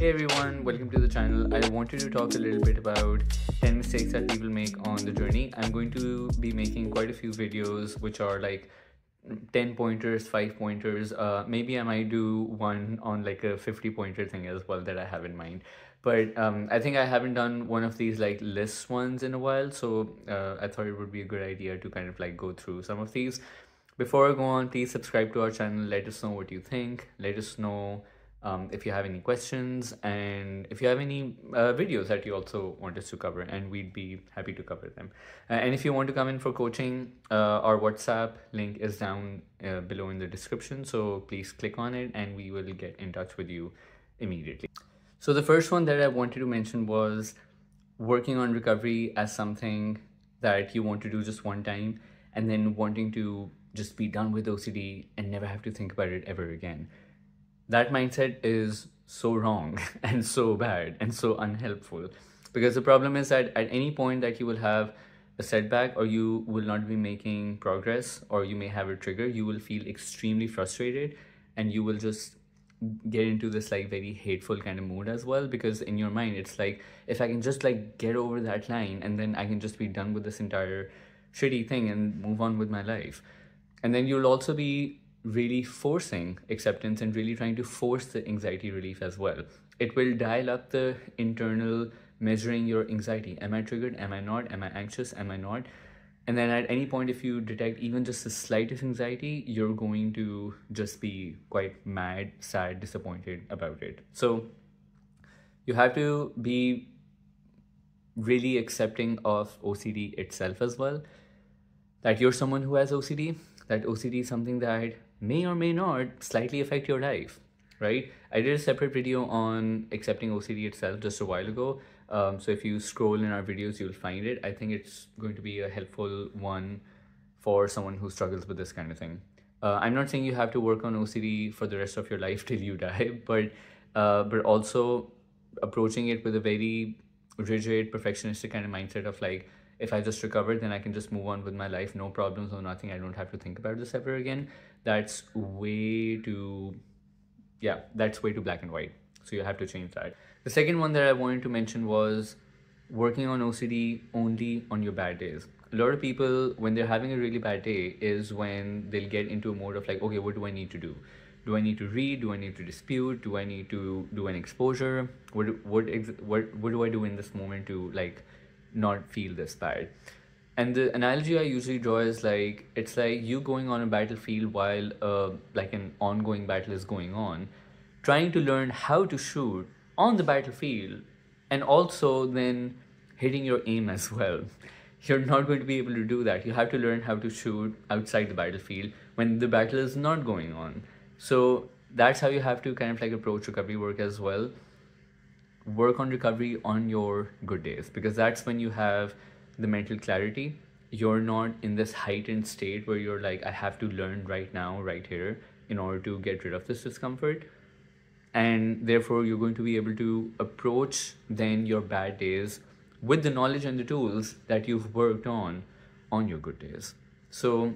Hey everyone, welcome to the channel. I wanted to talk a little bit about 10 mistakes that people make on the journey. I'm going to be making quite a few videos which are like 10 pointers, 5 pointers. Maybe I might do one on like a 50 pointer thing as well that I have in mind. But I think I haven't done one of these like list ones in a while, so I thought it would be a good idea to kind of like go through some of these. Before I go on, please subscribe to our channel. Let us know what you think. Let us know if you have any questions, and if you have any videos that you also want us to cover, and we'd be happy to cover them. And if you want to come in for coaching, our WhatsApp link is down below in the description, so please click on it and we will get in touch with you immediately. So the first one that I wanted to mention was working on recovery as something that you want to do just one time, and then wanting to just be done with OCD and never have to think about it ever again. That mindset is so wrong and so bad and so unhelpful, because the problem is that at any point that you will have a setback, or you will not be making progress, or you may have a trigger, you will feel extremely frustrated, and you will just get into this like very hateful kind of mood as well, because in your mind it's like, if I can just like get over that line, and then I can just be done with this entire shitty thing and move on with my life. And then you'll also be really forcing acceptance and really trying to force the anxiety relief as well. It will dial up the internal measuring your anxiety. Am I triggered? Am I not? Am I anxious? Am I not? And then at any point, if you detect even just the slightest anxiety, you're going to just be quite mad, sad, disappointed about it. So you have to be really accepting of OCD itself as well, that you're someone who has OCD, that OCD is something that may or may not slightly affect your life, right? I did a separate video on accepting OCD itself just a while ago. So if you scroll in our videos, you'll find it. I think it's going to be a helpful one for someone who struggles with this kind of thing. I'm not saying you have to work on OCD for the rest of your life till you die, but also approaching it with a very rigid, perfectionistic kind of mindset of like, if I just recover, then I can just move on with my life, no problems, no nothing. I don't have to think about this ever again. That's way too, yeah, that's way too black and white. So you have to change that. The second one that I wanted to mention was working on OCD only on your bad days. A lot of people, when they're having a really bad day, is when they'll get into a mode of like, okay, what do I need to do? Do I need to read? Do I need to dispute? Do I need to do an exposure? What do I do in this moment to like not feel this bad? And the analogy I usually draw is like, it's like you going on a battlefield while like an ongoing battle is going on, trying to learn how to shoot on the battlefield, and also then hitting your aim as well. You're not going to be able to do that. You have to learn how to shoot outside the battlefield when the battle is not going on. So that's how you have to kind of like approach recovery work as well. Work on recovery on your good days, because that's when you have the mental clarity. You're not in this heightened state where you're like, I have to learn right now, right here, in order to get rid of this discomfort. And therefore you're going to be able to approach then your bad days with the knowledge and the tools that you've worked on your good days. So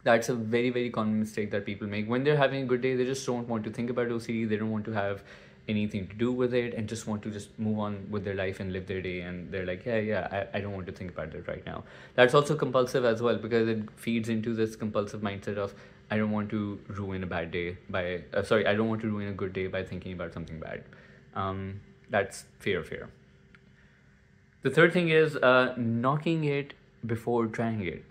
that's a very, very common mistake that people make. When they're having a good day, they just don't want to think about OCD. They don't want to have anything to do with it, and just want to just move on with their life and live their day. And they're like, I don't want to think about it right now. That's also compulsive as well, because it feeds into this compulsive mindset of, I don't want to ruin a bad day by, I don't want to ruin a good day by thinking about something bad. That's fear. The third thing is knocking it before trying it.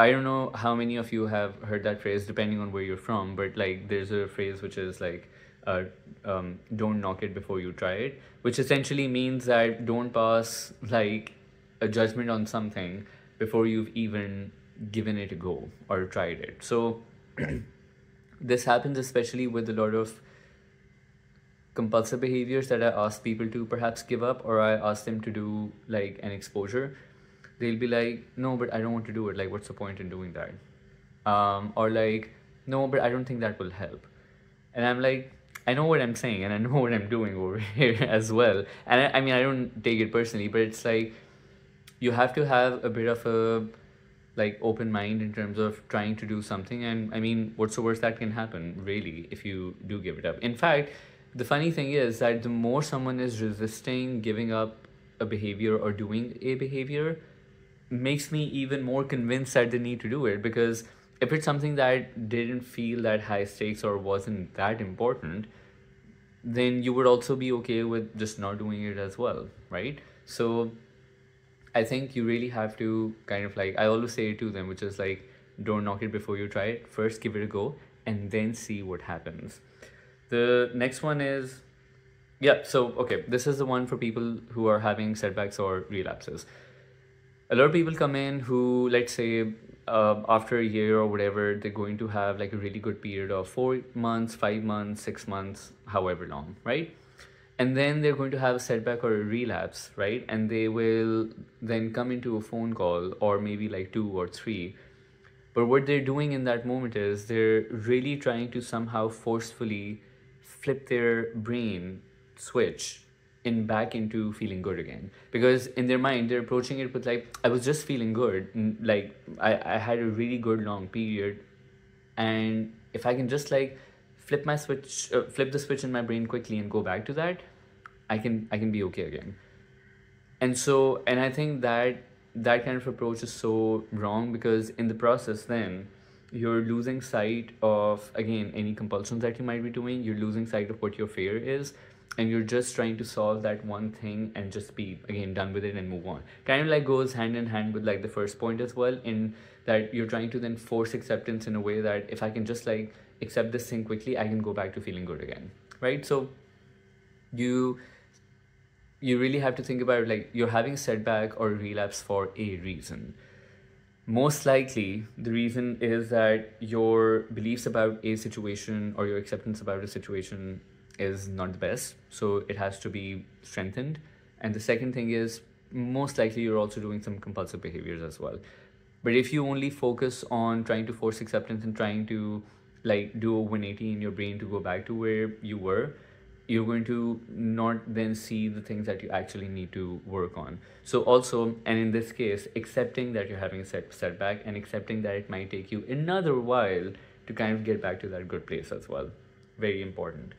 I don't know how many of you have heard that phrase, depending on where you're from, but like there's a phrase which is like, don't knock it before you try it, which essentially means that don't pass like a judgment on something before you've even given it a go or tried it. So this happens especially with a lot of compulsive behaviors that I ask people to perhaps give up, or I ask them to do like an exposure. They'll be like, no, but I don't want to do it. Like, what's the point in doing that? Or like, no, but I don't think that will help. And I'm like, I know what I'm saying and I know what I'm doing over here as well. And I mean, I don't take it personally, but it's like, you have to have a bit of a like open mind in terms of trying to do something. And I mean, what's the worst that can happen really if you do give it up? In fact, the funny thing is that the more someone is resisting giving up a behavior or doing a behavior, makes me even more convinced that they need to do it. Because if it's something that didn't feel that high stakes or wasn't that important, then you would also be okay with just not doing it as well, right? So I think you really have to kind of like, I always say it to them, which is like, don't knock it before you try it. First, give it a go and then see what happens. The next one is, yeah, so okay, this is the one for people who are having setbacks or relapses. A lot of people come in who, let's say, after a year or whatever, they're going to have like a really good period of 4 months, 5 months, 6 months, however long, right? And then they're going to have a setback or a relapse, right? And they will then come into a phone call, or maybe like two or three. But what they're doing in that moment is they're really trying to somehow forcefully flip their brain switch in back into feeling good again. Because in their mind, they're approaching it with like, I was just feeling good. Like I had a really good long period. And if I can just like flip the switch in my brain quickly and go back to that, I can be okay again. And I think that kind of approach is so wrong, because in the process then you're losing sight of, again, any compulsions that you might be doing. You're losing sight of what your fear is, and you're just trying to solve that one thing and just be, again, done with it and move on. Kind of like goes hand in hand with like the first point as well, in that you're trying to then force acceptance in a way that if I can just like accept this thing quickly, I can go back to feeling good again, right? So you really have to think about, like, you're having a setback or a relapse for a reason. Most likely the reason is that your beliefs about a situation or your acceptance about a situation is not the best, so it has to be strengthened. And the second thing is, most likely you're also doing some compulsive behaviors as well. But if you only focus on trying to force acceptance and trying to like do a 180 in your brain to go back to where you were, you're going to not then see the things that you actually need to work on. So also, and in this case, accepting that you're having a setback and accepting that it might take you another while to kind of get back to that good place as well. Very important.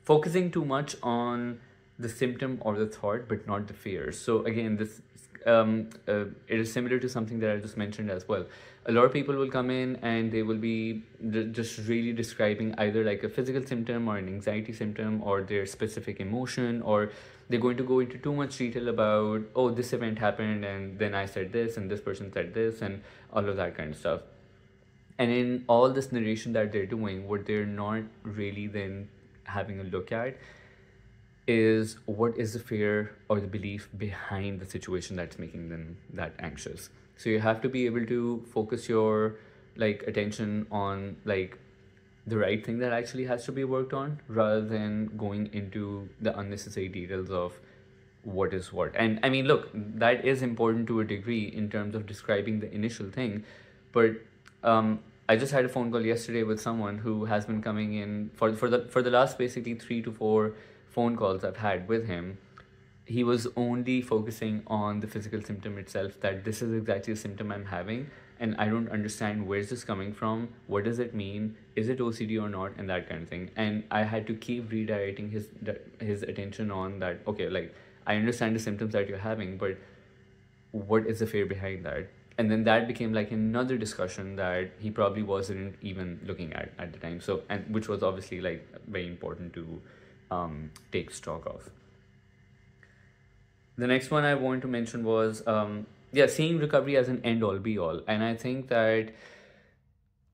Focusing too much on the symptom or the thought, but not the fear. So again, this it is similar to something that I just mentioned as well. A lot of people will come in and they will be just really describing either like a physical symptom or an anxiety symptom or their specific emotion, or they're going to go into too much detail about, oh, this event happened and then I said this and this person said this and all of that kind of stuff. And in all this narration that they're doing, what they're not really then having a look at is what is the fear or the belief behind the situation that's making them that anxious. So you have to be able to focus your like attention on like the right thing that actually has to be worked on, rather than going into the unnecessary details of what is what. And I mean, look, that is important to a degree in terms of describing the initial thing, but I just had a phone call yesterday with someone who has been coming in for the last basically 3 to 4 phone calls I've had with him. He was only focusing on the physical symptom itself, that this is exactly the symptom I'm having and I don't understand where's this coming from, what does it mean, is it OCD or not, and that kind of thing. And I had to keep redirecting his attention on that. Okay, like, I understand the symptoms that you're having, but what is the fear behind that? And then that became like another discussion that he probably wasn't even looking at the time. So, and which was obviously like very important to take stock of. The next one I want to mention was seeing recovery as an end all be all. And I think that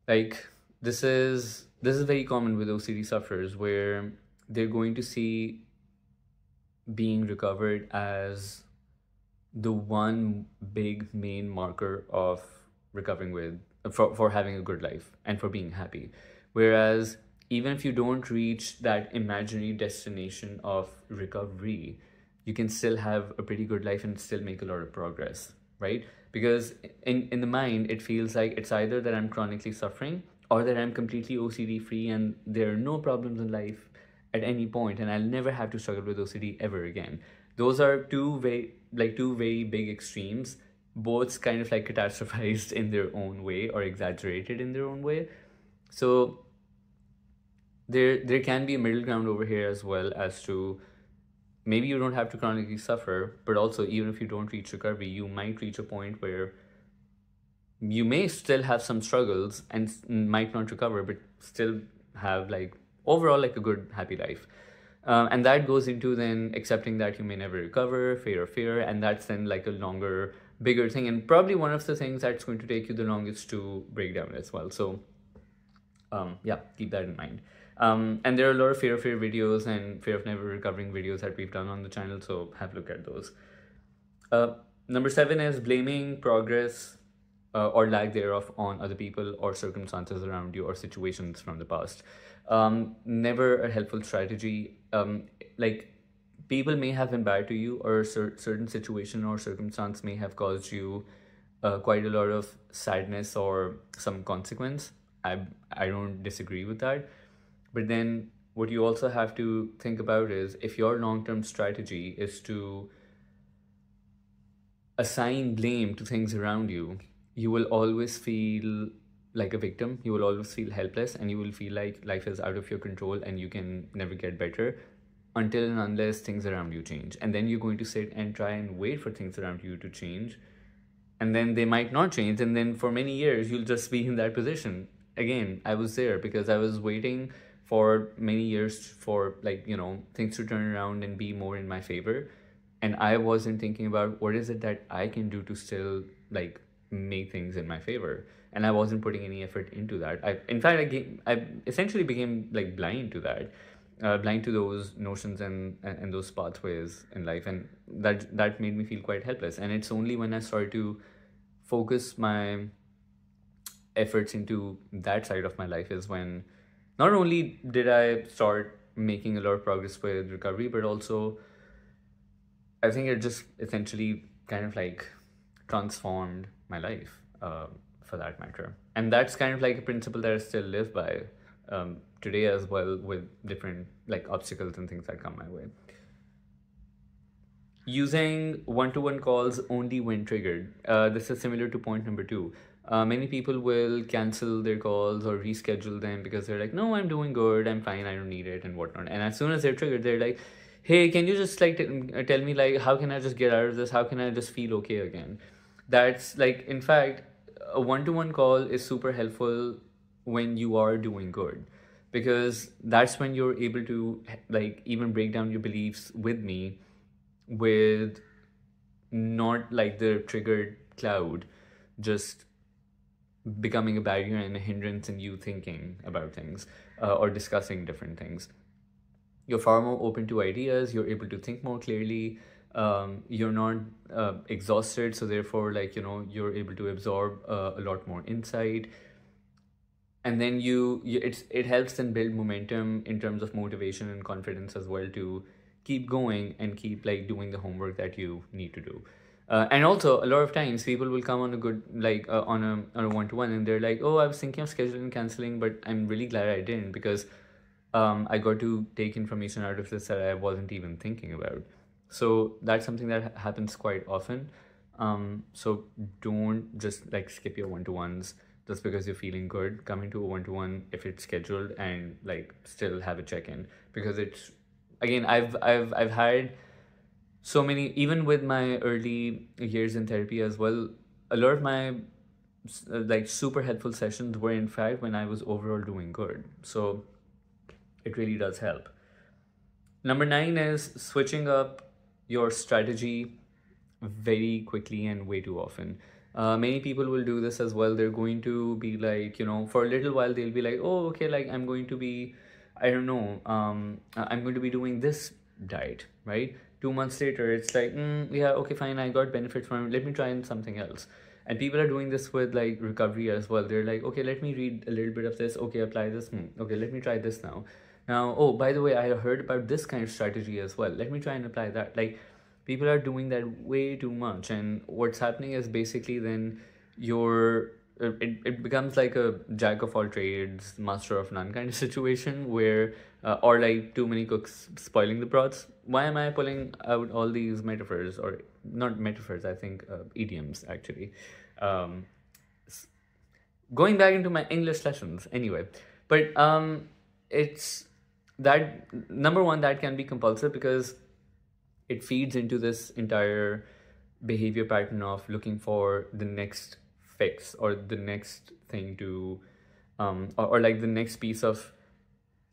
like this is very common with OCD sufferers, where they're going to see being recovered as the one big main marker of recovering with for having a good life and for being happy. Whereas even if you don't reach that imaginary destination of recovery, you can still have a pretty good life and still make a lot of progress, right? Because in the mind, it feels like it's either that I'm chronically suffering or that I'm completely OCD free and there are no problems in life at any point and I'll never have to struggle with OCD ever again. Those are two very big extremes, both kind of like catastrophized in their own way or exaggerated in their own way. So there can be a middle ground over here as well, as to maybe you don't have to chronically suffer, but also even if you don't reach recovery, you might reach a point where you may still have some struggles and might not recover, but still have like overall like a good happy life. And that goes into then accepting that you may never recover, fear, and that's then like a longer, bigger thing, and probably one of the things that's going to take you the longest to break down as well. So yeah, keep that in mind. And there are a lot of fear videos and fear of never recovering videos that we've done on the channel, so have a look at those. Number 7 is blaming progress or lack thereof on other people or circumstances around you or situations from the past. Never a helpful strategy. Like, people may have been bad to you, or certain situation or circumstance may have caused you quite a lot of sadness or some consequence. I don't disagree with that. But then what you also have to think about is, if your long-term strategy is to assign blame to things around you, you will always feel like a victim. You will always feel helpless, and you will feel like life is out of your control and you can never get better until and unless things around you change. And then you're going to sit and try and wait for things around you to change, and then they might not change, and then for many years you'll just be in that position. Again, I was there because I was waiting for many years for, like, things to turn around and be more in my favor, and I wasn't thinking about what is it that I can do to still like make things in my favor, and I wasn't putting any effort into that. I essentially became like blind to that, blind to those notions and those pathways in life, and that made me feel quite helpless. And it's only when I started to focus my efforts into that side of my life is when not only did I start making a lot of progress with recovery, but also I think it just essentially kind of like transformed my life, for that matter. And that's kind of like a principle that I still live by today as well, with different like obstacles and things that come my way. Using one-to-one calls only when triggered. This is similar to point number 2. Many people will cancel their calls or reschedule them because they're like, no, I'm doing good, I'm fine, I don't need it, and whatnot. And as soon as they're triggered, they're like, hey, can you just like tell me, like, how can I just get out of this? How can I just feel okay again? That's like, in fact, a one-to-one call is super helpful when you are doing good, because that's when you're able to like even break down your beliefs with me, with not like the triggered cloud just becoming a barrier and a hindrance in you thinking about things, or discussing different things. You're far more open to ideas, you're able to think more clearly, you're not exhausted, so therefore, like, you're able to absorb a lot more insight. And then it helps then build momentum in terms of motivation and confidence as well, to keep going and keep like doing the homework that you need to do. And also, a lot of times people will come on a good like on a one-to-one, and they're like, oh, I was thinking of scheduling and canceling, but I'm really glad I didn't, because I got to take information out of this that I wasn't even thinking about. So that's something that happens quite often. So don't just like skip your one-to-ones just because you're feeling good. Come into a one-to-one if it's scheduled, and like still have a check-in, because it's, again, I've had so many, even with my early years in therapy as well, a lot of my like super helpful sessions were in fact when I was overall doing good. So it really does help. Number 9 is switching up your strategy very quickly and way too often. Many people will do this as well. They're going to be like, for a little while, they'll be like, oh, okay, like I'm going to be, I don't know, I'm going to be doing this diet, right? 2 months later, it's like, yeah, okay, fine, I got benefits from it. Let me try something else. And people are doing this with like recovery as well. They're like, okay, let me read a little bit of this. Okay, apply this. Okay, let me try this now. Now, oh, by the way, I heard about this kind of strategy as well. Let me try and apply that. Like, people are doing that way too much, and what's happening is basically then it becomes like a jack of all trades, master of none kind of situation, where or like too many cooks spoiling the broths. Why am I pulling out all these metaphors, or not metaphors, I think idioms actually, going back into my English lessons anyway. But it's that, number one, that can be compulsive because it feeds into this entire behavior pattern of looking for the next fix or the next thing to or like the next piece of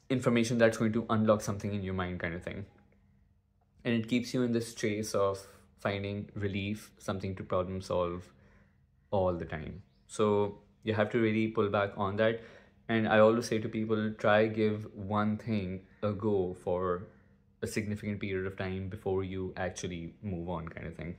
information that's going to unlock something in your mind, kind of thing. And it keeps you in this chase of finding relief, something to problem solve all the time. So you have to really pull back on that. And I always say to people, try give one thing a go for a significant period of time before you actually move on, kind of thing.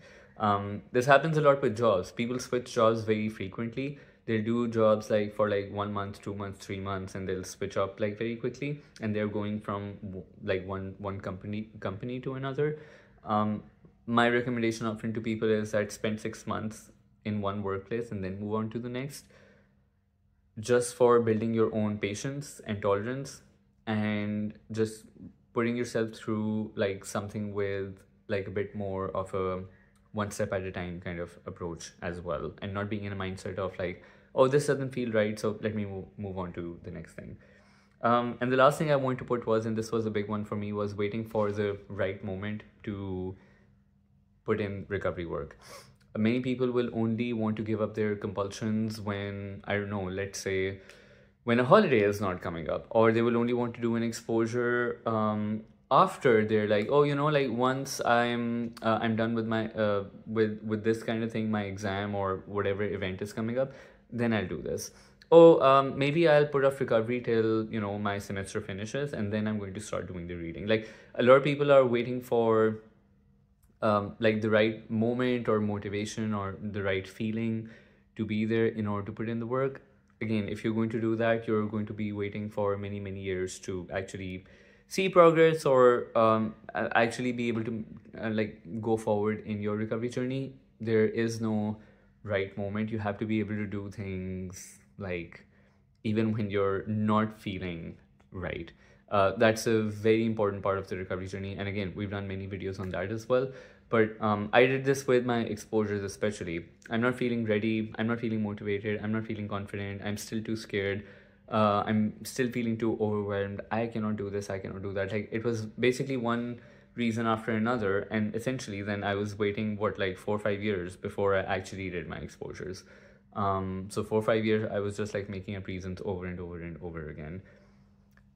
This happens a lot with jobs. People switch jobs very frequently. They'll do jobs like for like 1 month, 2 months, 3 months, and they'll switch up like very quickly, and they're going from like one company to another. My recommendation often to people is that spend 6 months in one workplace and then move on to the next, just for building your own patience and tolerance, and just putting yourself through like something with like a bit more of a one step at a time kind of approach as well, and not being in a mindset of like, oh, this doesn't feel right, so let me move on to the next thing. And the last thing I want to put was, and this was a big one for me, was waiting for the right moment to put in recovery work. Many people will only want to give up their compulsions when, I don't know, let's say when a holiday is not coming up, or they will only want to do an exposure after they're like, oh, you know, like once I'm done with my with this kind of thing, my exam or whatever event is coming up, then I'll do this. Oh, maybe I'll put off recovery till, you know, my semester finishes, and then I'm going to start doing the reading. Like a lot of people are waiting for like the right moment or motivation or the right feeling to be there in order to put in the work. Again, if you're going to do that, you're going to be waiting for many years to actually see progress, or actually be able to like go forward in your recovery journey. There is no right moment. You have to be able to do things like even when you're not feeling right. That's a very important part of the recovery journey, and again, we've done many videos on that as well. But I did this with my exposures especially. I'm not feeling ready, I'm not feeling motivated, I'm not feeling confident, I'm still too scared, I'm still feeling too overwhelmed, I cannot do this, I cannot do that. Like it was basically one reason after another, and essentially then I was waiting like 4 or 5 years before I actually did my exposures. So 4 or 5 years I was just like making up reasons over and over and over again.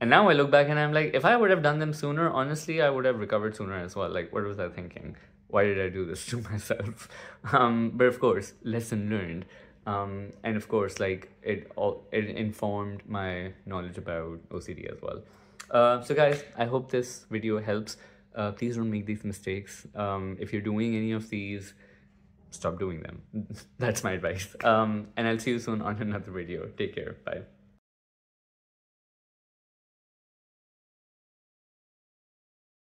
And now I look back and I'm like, if I would have done them sooner, honestly, I would have recovered sooner as well. Like, what was I thinking? Why did I do this to myself? But of course, lesson learned. And of course, like it informed my knowledge about OCD as well. So guys, I hope this video helps. Please don't make these mistakes. If you're doing any of these, stop doing them. That's my advice. And I'll see you soon on another video. Take care. Bye.